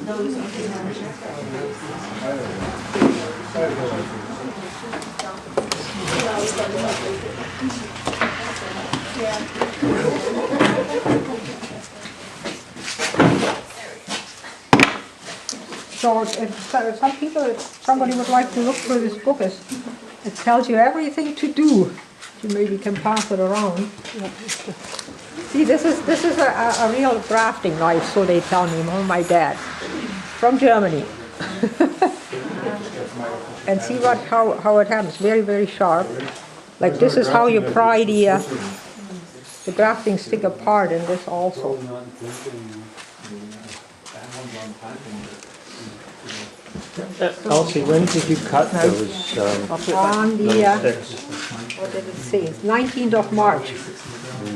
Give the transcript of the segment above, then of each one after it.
So if some people, if somebody would like to look through this book, it tells you everything to do. You maybe can pass it around. See, this is a real grafting knife, so they tell me, my dad, from Germany. And see how it happens, very, very sharp. Like this is how you pry the grafting stick apart, and this also. Elsie, when did you cut those? On the, what did it say? 19th of March.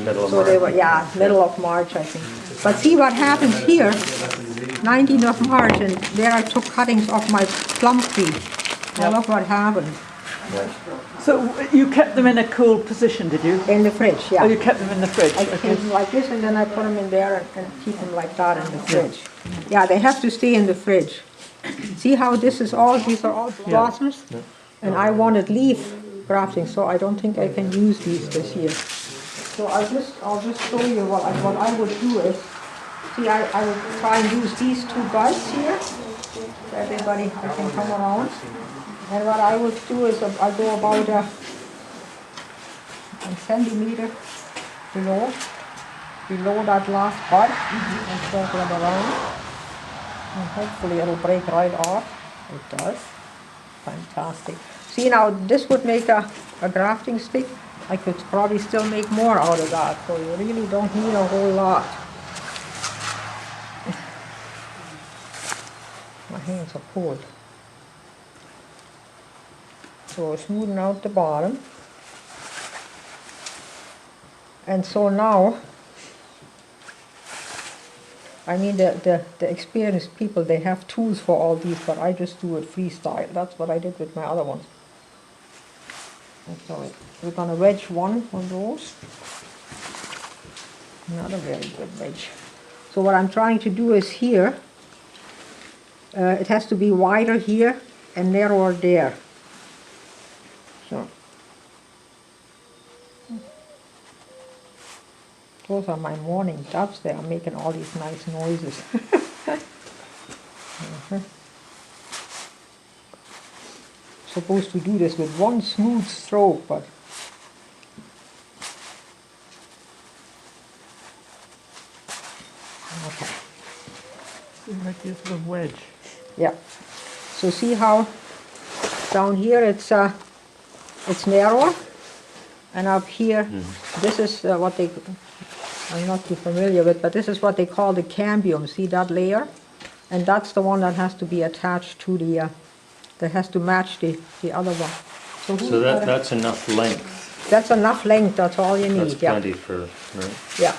Middle of So March. they were, yeah, middle of March, I think. But see what happens here, 19th of March, and there I took cuttings off my plum tree. Now look what happened. So you kept them in a cool position, did you? In the fridge, yeah. Oh, you kept them in the fridge. I keep them like this, and then I put them in there and keep them like that in the fridge. Yeah, they have to stay in the fridge. See how this is all, these are all blossoms? Yeah. And I wanted leaf grafting, so I don't think I can use these this year. So I'll just show you what I would do is, see, I would try and use these two buds here, so everybody can come around. And what I would do is I'll go about a centimeter below that last bud and circle it around. And hopefully it'll break right off. It does. Fantastic. See, now this would make a grafting stick. I could probably still make more out of that, so you really don't need a whole lot. My hands are cold. So smoothing out the bottom. And so now, I mean the experienced people, they have tools for all these, but I just do it freestyle. That's what I did with my other ones. So we're going to wedge one of those. Not a very good wedge. So what I'm trying to do is here, it has to be wider here and narrower there. So those are my morning doves. They are making all these nice noises. Supposed to do this with one smooth stroke, but okay. Like this little wedge. Yeah. So see how down here it's narrower, and up here this is what they, I'm not too familiar with, but this is what they call the cambium. See that layer? And that's the one that has to be attached to the that has to match the other one. So that's enough length. That's enough length. That's all you need. That's plenty for, right? Yeah.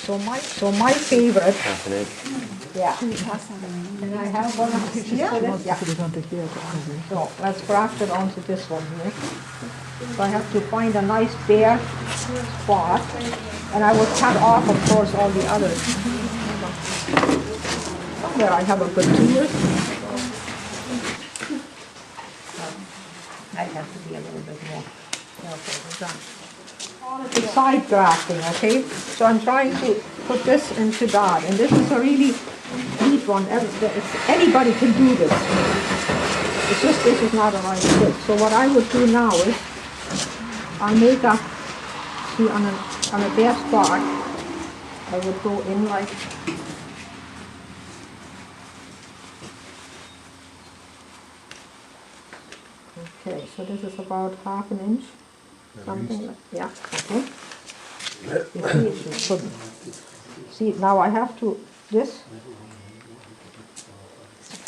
So my favorite. Half an inch. Yeah. And I have one of these here. Yeah. So let's graft it onto this one here. So I have to find a nice bare spot, and I will cut off, of course, all the others. Somewhere I have a good tool. I have to be a little bit more careful with that. It's side grafting, okay? So I'm trying to put this into that, and this is a really neat one. Anybody can do this. It's just this is not a right fit. So what I would do now is I make a, see, on a bare spot, I would go in like, okay, so this is about half an inch, something like, yeah, okay. You see, it should, see, now I have to, this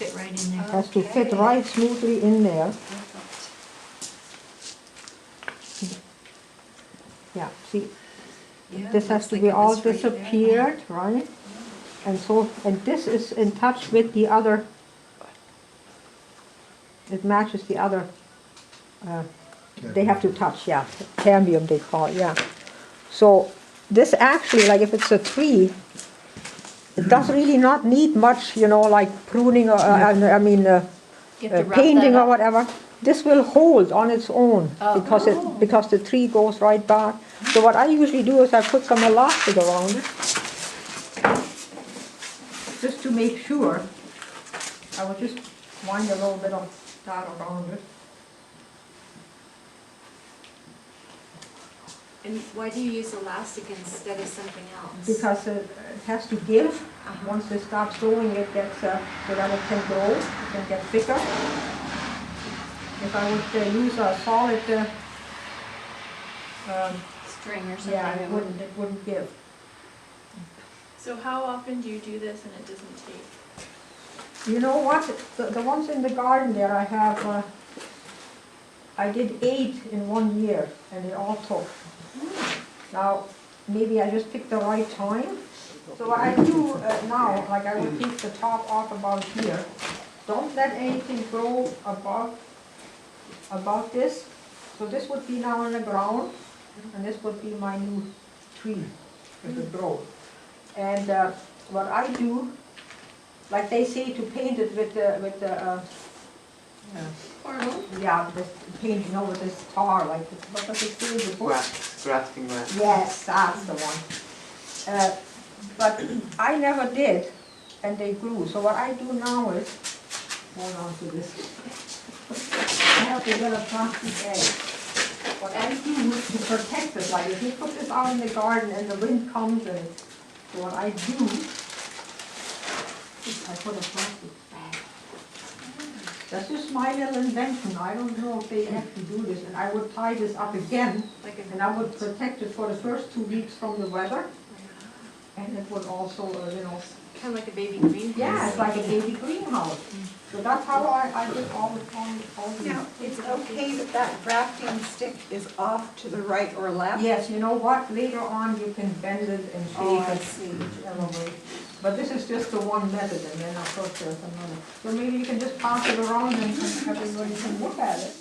Fit right in there. has to fit right smoothly in there. Yeah, see, this has to be all disappeared, right? And so, and this is in touch with the other, it matches the other, they have to touch, yeah, cambium they call it, yeah. So this actually, like if it's a tree, It does really not need much, you know, like pruning or, painting or whatever. This will hold on its own because the tree goes right back. So what I usually do is I put some elastic around it, just to make sure. I would just wind a little bit of that around it. And why do you use elastic instead of something else? Because it has to give. Once it starts growing, it gets, so that it can grow, it can get thicker. If I would use a solid String or something. yeah, it wouldn't give. So how often do you do this and it doesn't take? You know what? The ones in the garden there, I have, I did 8 in 1 year, and it all took. Now, maybe I just picked the right time. So what I do now, like I would take the top off about here. Don't let anything grow above this. So this would be now on the ground, and this would be my new tree as it grows. And what I do, like they say to paint it with the yeah, this paint, you know, with this tar, like what does it say in the book? Grafting wax. Yes, that's the one. But I never did, and they grew. So what I do now is, hold on to this. I have to get a plastic egg. What I do to protect it, like if you put this out in the garden and the wind comes and so what I do, I put a plastic bag. That's just my little invention. I don't know if they actually do this. And I would tie this up again, and I would protect it for the first 2 weeks from the weather. And it would also, you know, Kind of like a baby greenhouse. yeah, it's like a baby greenhouse. So that's how I did all the Now, it's okay that that grafting stick is off to the right or left? Yes, you know what? Later on you can bend it and Oh, shape I it see. whichever way. But this is just the one method, and then of course there's another. So maybe you can just pass it around and everybody can look at it.